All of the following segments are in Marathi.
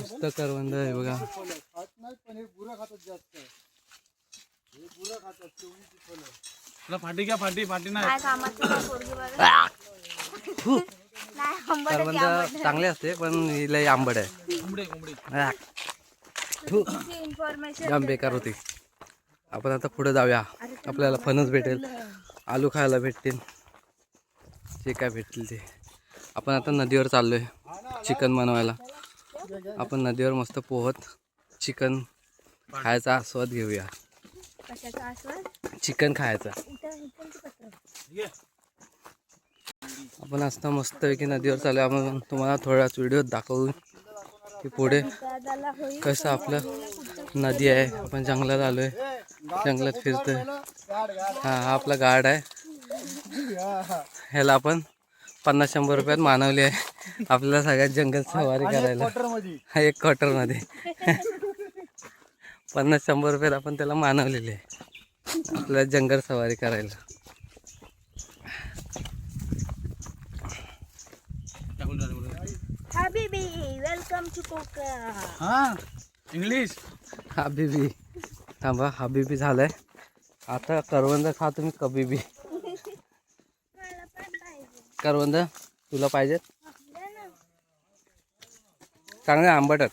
मस्त करवंद आहे बघा. फाटी घ्या, फाटी नाही. करवंद चांगले असते पण लय आंबट आहे. जाम बेकार होती. आपण आता पुढे जाऊया. आपल्याला फणस भेटेल, आलू खायला भेटतील, जे काय भेटतील ते. आपण आता नदीवर चाललोय चिकन बनवायला. आपण नदीवर मस्त पोहत चिकन खायचा आस्वाद घेऊया. चिकन खायचा. आपण असता मस्तपैकी नदीवर चालू. आपण तुम्हाला थोड्याच व्हिडिओ दाखवू की पुढे कसं आपलं नदी आहे. आपण जंगलात आलोय, जंगलात फिरतोय. हा आपला गार्ड आहे. ह्याला आपण 50-100 रुपयात मानवली आहे आपल्याला सगळ्यात जंगल सवारी करायला. हा 1 क्वार्टरमध्ये 50-100 रुपयात आपण त्याला मानवलेले आहे आपल्याला जंगल सवारी करायला. हबीबी वेलकम टू कोकण. हा इंग्लिश हबीबी. थांबा, हबीबी झालंय. आता करवंद खा तुम्ही. कबीबी करवंद तुला पाहिजेत? चांगले आंबट आहेत.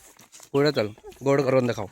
पुढे चल, गोड करवंद खाऊ.